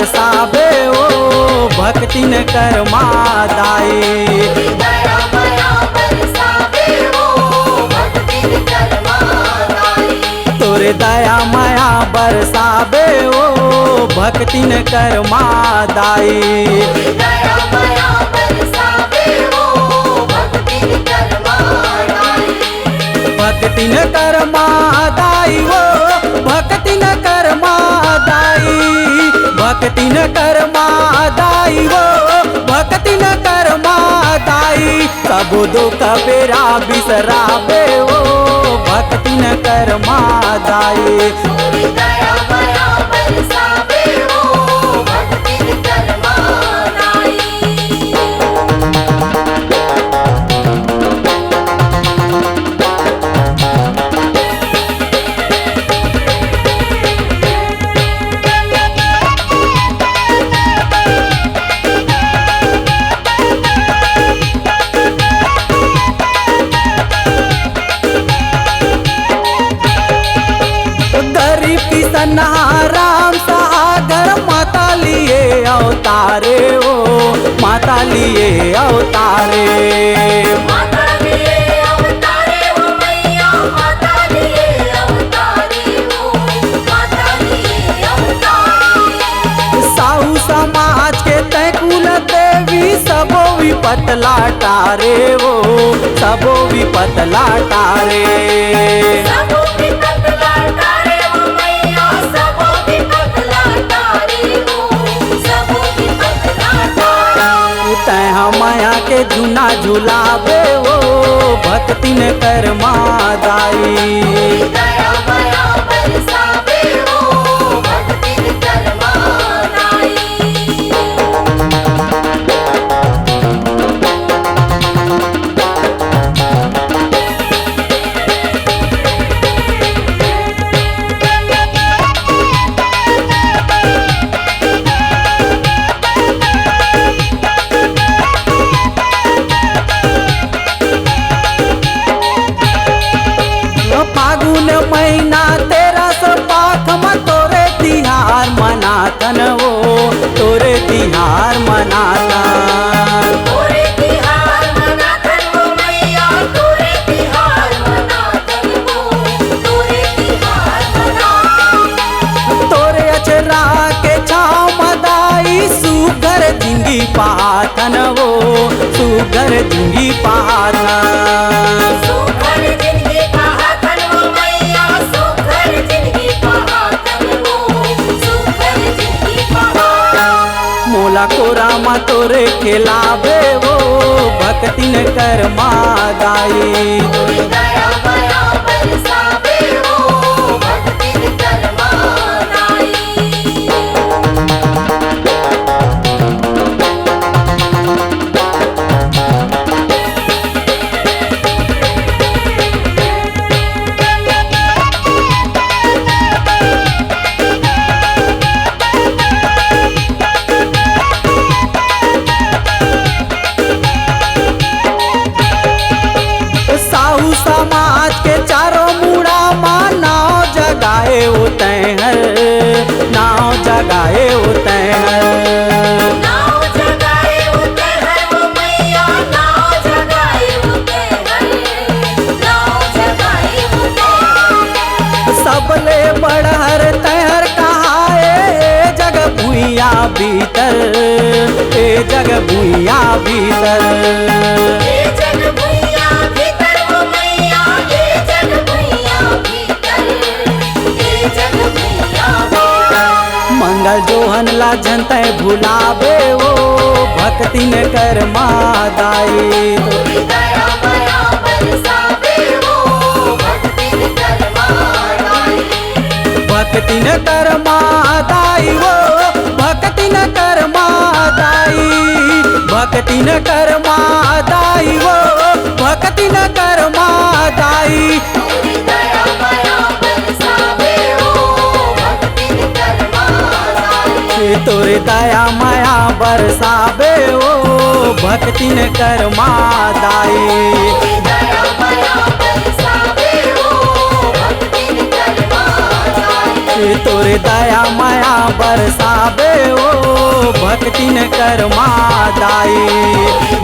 बरसावे ओ भक्ति न कर्मा दाई। दया माया बरसावे ओ भक्ति न कर्मा दाई। तोरे दया माया बरसावे ओ भक्ति न कर्मा दाई। दया माया बरसावे ओ भक्ति न कर्मा दाई। भक्ति न कर्मा दाई ओ भक्ति न कर्मा दाई। भक्ति न कर्मा दाई ओ भक्ति न कर्मा दाई। सब दुख बेरा बिसरावे ओ भक्ति न कर्मा दाई। दया माया बरसावे ओ भक्ति न कर्मा दाई। गरीब किसान राम सागर माता लिए अवतारे ओ माता लिए अवतारे। माता लिए अवतारे ओ मैया माता लिए अवतारे ओ माता लिए अवतारे। साहू समाज के तय कुल देवी सबो विपत लाटारे ओ सबो विपत लाटारे। सबो विपत लाटारे ओ मैया सबो विपत लाटारे ओ सबो विपत लाटारे। तय माया के झूना झुलावे ओ भक्ति न कर्मा दाई। दया माया बरसावे ओ भक्ति न कर्मा दाई। फागुन महीना तेरा सो पाख में तोरे तिहार मनातन ओ तोरे तिहार मनातन। तोरे तिहार मनातन ओ मैया तोरे तिहार मनातन ओ तोरे तिहार मनातन। तोरे अचरा के छाव मदाई सुगर जिंगी पाथन ओ सुगर जिंगी पाथन। सुखर जिंदगी पाहतन ओ मैया सुखर जिंदगी पाहतन ओ सुखर जिंदगी पाहतन। मोला कोरा मा तोरे खिलावे ओ भक्ति न कर्मा दाई। दया माया बरसावे ओ भक्ति न कर्मा दाई। साहू समाज के चारों मुड़ा माँ नाव जगाए होते हैं नाव जगाए होते हैं। नाव जगाए होते हैं वो मैया नाव जगाए होते हैं नाव जगाए होते हैं। सबले बढ़हर तहर कहाए जग भुइया भीतर ए जग भुइया भीतर। ये जग भुइया भीतर वो मैया ये जग भुइया भीतर ये जग भुइया भीतर। मंगल जोहन ला जनते भुलावे ओ भक्ति न कर्मा दाई। दया माया बरसावे ओ भक्ति न कर्मा दाई। भक्ति न कर्मा दाई ओ भक्ति न कर्मा दाई। भक्ति न कर्मा दाई ओ भक्ति न कर्मा दाई। दया माया बरसावे ओ भक्ति न कर्मा दाई। तोरे दया माया बरसावे ओ भक्ति न कर्मा दाई। दया माया बरसावे ओ भक्ति न कर्मा दाई। तोरे दया माया बरसावे ओ भक्तिन कर माँ दाई।